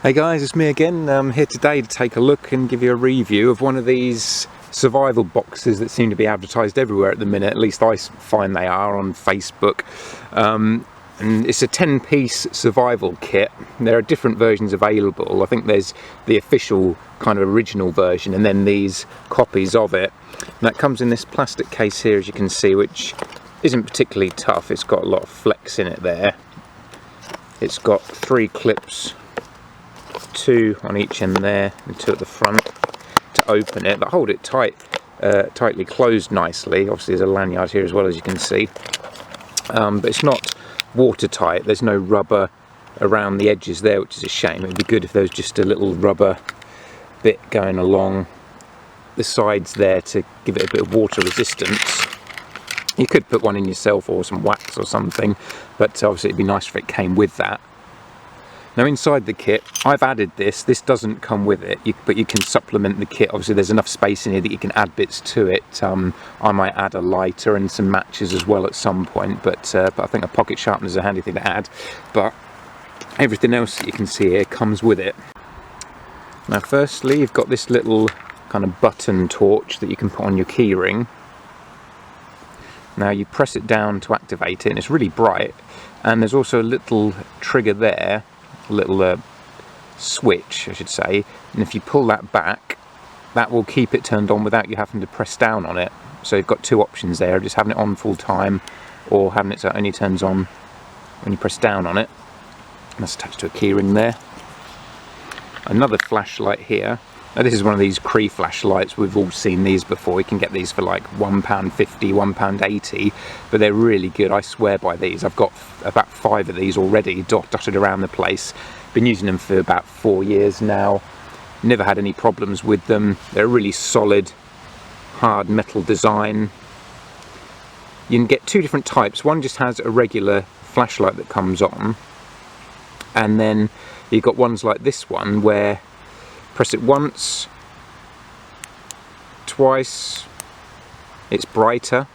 Hey guys, it's me again. I'm here today to take a look and give you a review of one of these survival boxes that seem to be advertised everywhere at the minute. At least I find they are on Facebook. And it's a 10-piece survival kit. There are different versions available. I think there's the official kind of original version and then these copies of it. And that comes in this plastic case here, as you can see, which isn't particularly tough. It's got a lot of flex in it there. It's got 3 clips, 2 on each end there and 2 at the front to open it, that hold it tightly closed nicely. Obviously there's a lanyard here as well, as you can see, but it's not watertight. There's no rubber around the edges there, which is a shame. It'd be good if there was just a little rubber bit going along the sides there to give it a bit of water resistance. You could put one in yourself or some wax or something, but obviously it'd be nice if it came with that. Now inside the kit, I've added this doesn't come with it, but you can supplement the kit. Obviously there's enough space in here that you can add bits to it. I might add a lighter and some matches as well at some point, but I think a pocket sharpener is a handy thing to add. But everything else that you can see here comes with it. Now firstly, you've got this little kind of button torch that you can put on your keyring. Now you press it down to activate it, and it's really bright, and there's also a little trigger there, a little switch I should say, and if you pull that back, that will keep it turned on without you having to press down on it. So you've got 2 options there, just having it on full time or having it so it only turns on when you press down on it. And that's attached to a keyring there. Another flashlight here. Now this is one of these Cree flashlights. We've all seen these before. You can get these for like £1.50, £1.80, but they're really good. I swear by these. I've got about 5 of these already dotted around the place. Been using them for about 4 years now. Never had any problems with them. They're a really solid, hard metal design. You can get 2 different types. One just has a regular flashlight that comes on, and then you've got ones like this one where press it once, twice, it's brighter,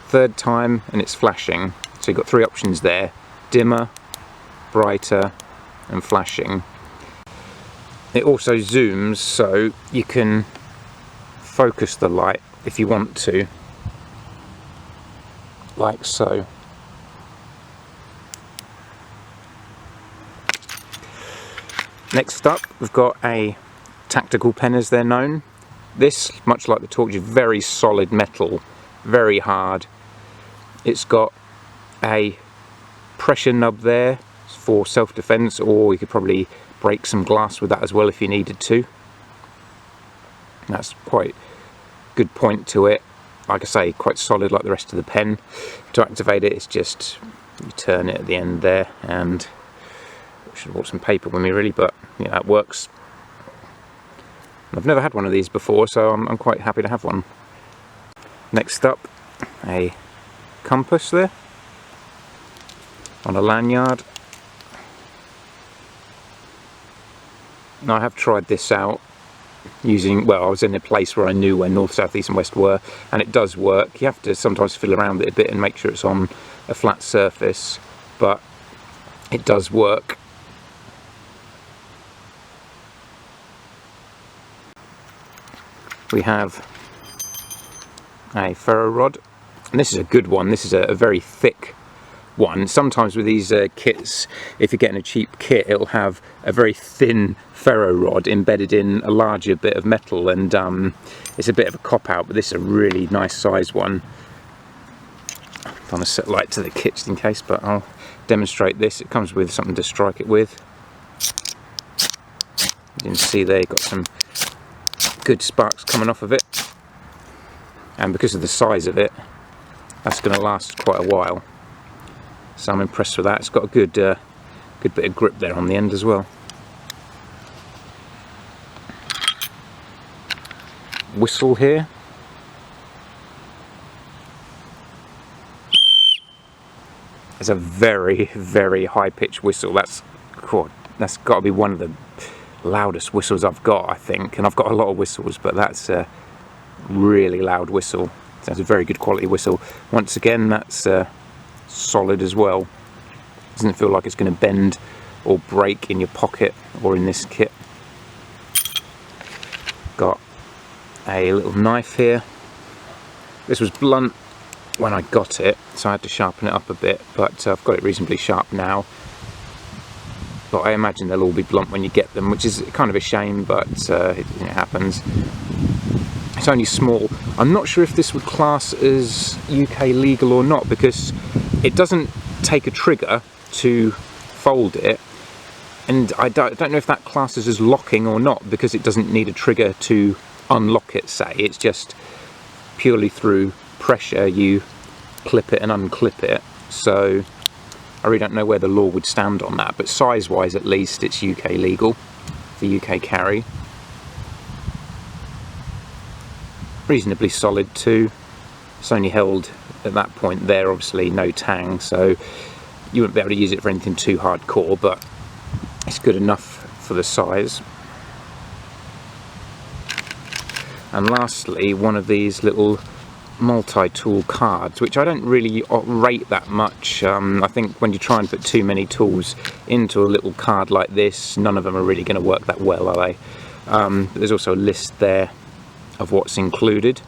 3rd time and it's flashing. So you've got 3 options there: dimmer, brighter and flashing. It also zooms, so you can focus the light if you want to, like so. Next up, we've got a tactical pen, as they're known. This, much like the torch, is very solid metal, very hard. It's got a pressure nub there for self-defense, or you could probably break some glass with that as well if you needed to. That's quite a good point to it. Like I say, quite solid like the rest of the pen. To activate it, it's just, you turn it at the end there, and I should have bought some paper with me really, but yeah, that works. I've never had one of these before, so I'm quite happy to have one. Next up, a compass there on a lanyard. Now I have tried this out using, well, I was in a place where I knew where north, south, east and west were, and it does work. You have to sometimes fiddle around it a bit and make sure it's on a flat surface, but it does work. We have a ferro rod, and this is a good one. This is a very thick one. Sometimes with these kits, if you're getting a cheap kit, it'll have a very thin ferro rod embedded in a larger bit of metal, and it's a bit of a cop-out, but this is a really nice size one. I'm trying to set light to the kit just in case, but I'll demonstrate this. It comes with something to strike it with. You can see there, you've got some good sparks coming off of it, and because of the size of it, that's going to last quite a while, so I'm impressed with that. It's got a good bit of grip there on the end as well. Whistle here. It's a very, very high-pitched whistle. That's got to be one of the loudest whistles I've got, I think, and I've got a lot of whistles, but that's a really loud whistle. That's a very good quality whistle. Once again, that's solid as well. Doesn't feel like it's going to bend or break in your pocket or in this kit. Got a little knife here. This was blunt when I got it, so I had to sharpen it up a bit, but I've got it reasonably sharp now. But I imagine they'll all be blunt when you get them, which is kind of a shame, but it happens. It's only small. I'm not sure if this would class as UK legal or not, because it doesn't take a trigger to fold it, and I don't know if that classes as locking or not, because it doesn't need a trigger to unlock it, say. It's just purely through pressure you clip it and unclip it. So I really don't know where the law would stand on that, but size wise at least it's UK legal for UK carry. Reasonably solid too. It's only held at that point there, obviously no tang, so you wouldn't be able to use it for anything too hardcore, but it's good enough for the size. And lastly, one of these little multi-tool cards, which I don't really rate that much. I think when you try and put too many tools into a little card like this, none of them are really going to work that well, are they? But there's also a list there of what's included.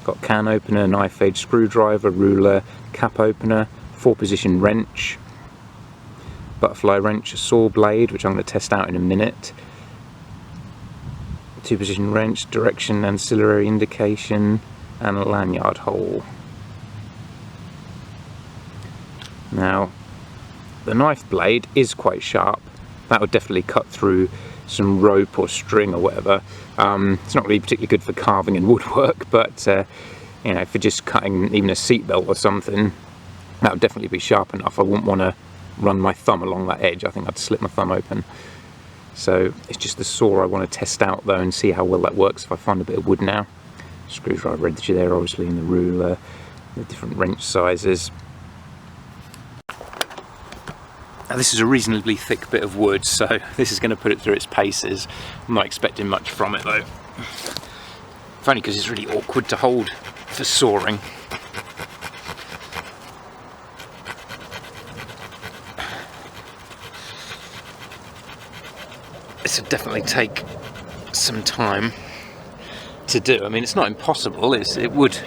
Got can opener, knife edge screwdriver, ruler, cap opener, 4-position wrench, butterfly wrench, a saw blade, which I'm going to test out in a minute, 2-position wrench, direction ancillary indication, and a lanyard hole. Now, the knife blade is quite sharp. That would definitely cut through some rope or string or whatever. It's not really particularly good for carving and woodwork, but you know, for just cutting even a seatbelt or something, that would definitely be sharp enough. I wouldn't want to run my thumb along that edge. I think I'd slip my thumb open. So it's just the saw I want to test out though and see how well that works if I find a bit of wood now. Screwdriver edge there, obviously, in the ruler, the different wrench sizes. Now this is a reasonably thick bit of wood, so this is going to put it through its paces. I'm not expecting much from it though. If only because it's really awkward to hold for sawing. This would definitely take some time to do. I mean, it's not impossible. It would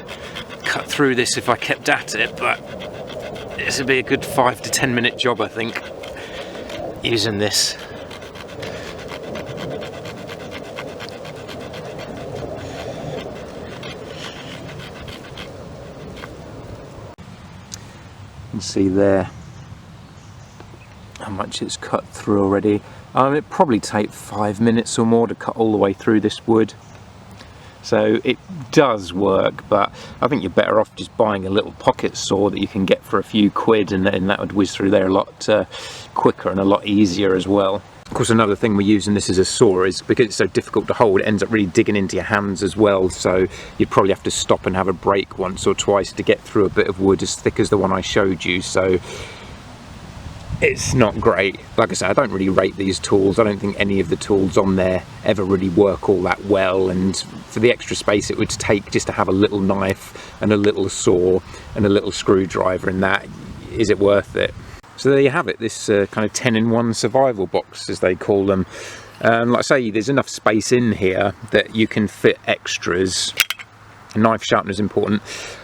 cut through this if I kept at it, but this would be a good 5 to 10 minute job, I think, using this. You can see there how much it's cut through already. It'd probably take 5 minutes or more to cut all the way through this wood. So it does work, but I think you're better off just buying a little pocket saw that you can get for a few quid, and then that would whiz through there a lot quicker and a lot easier as well. Of course, another thing we're using this as a saw is because it's so difficult to hold, it ends up really digging into your hands as well, so you'd probably have to stop and have a break once or twice to get through a bit of wood as thick as the one I showed you. So it's not great. Like I said, I don't really rate these tools. I don't think any of the tools on there ever really work all that well, and for the extra space it would take just to have a little knife and a little saw and a little screwdriver, and that, is it worth it? So there you have it, this kind of 10-in-1 survival box, as they call them. Like I say, there's enough space in here that you can fit extras. A knife sharpener is important.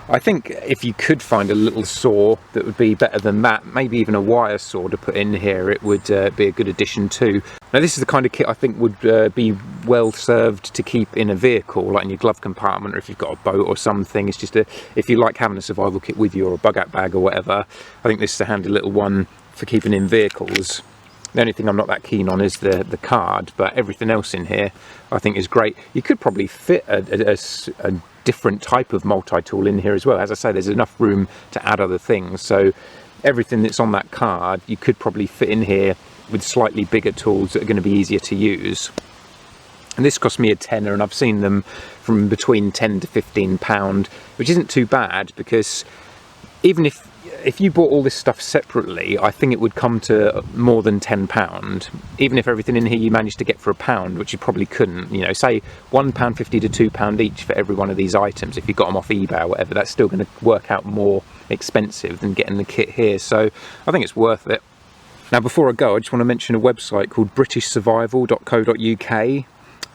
I think if you could find a little saw that would be better than that, maybe even a wire saw to put in here, it would be a good addition too. Now this is the kind of kit I think would be well served to keep in a vehicle, like in your glove compartment, or if you've got a boat or something. It's just if you like having a survival kit with you, or a bug out bag or whatever, I think this is a handy little one for keeping in vehicles. The only thing I'm not that keen on is the card, but everything else in here I think is great. You could probably fit a different type of multi-tool in here as well. As I say, there's enough room to add other things, so everything that's on that card you could probably fit in here with slightly bigger tools that are going to be easier to use. And this cost me a tenner, and I've seen them from between £10 to £15, which isn't too bad, because even if you bought all this stuff separately, I think it would come to more than £10. Even if everything in here you managed to get for £1, which you probably couldn't, you know, say £1.50 to £2 each for every one of these items, if you got them off eBay or whatever, that's still going to work out more expensive than getting the kit here. So I think it's worth it. Now before I go, I just want to mention a website called britishsurvival.co.uk,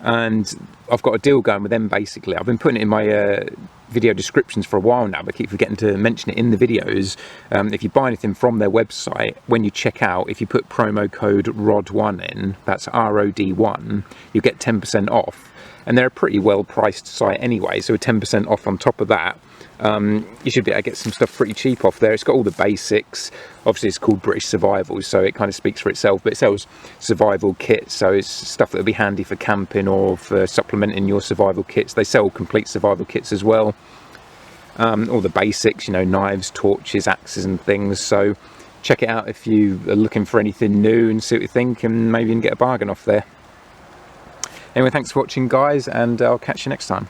and I've got a deal going with them basically. I've been putting it in my video descriptions for a while now, but I keep forgetting to mention it in the videos. If you buy anything from their website, when you check out, if you put promo code ROD1 in, that's ROD1, you get 10% off. And they're a pretty well priced site anyway, so with 10% off on top of that, you should be able to get some stuff pretty cheap off there. It's got all the basics. Obviously it's called British Survival, so it kind of speaks for itself, but it sells survival kits, so it's stuff that would be handy for camping or for supplementing your survival kits. They sell complete survival kits as well. All the basics, you know, knives, torches, axes and things. So check it out if you are looking for anything new and see what you think, and maybe you can get a bargain off there. Anyway, thanks for watching guys, and I'll catch you next time.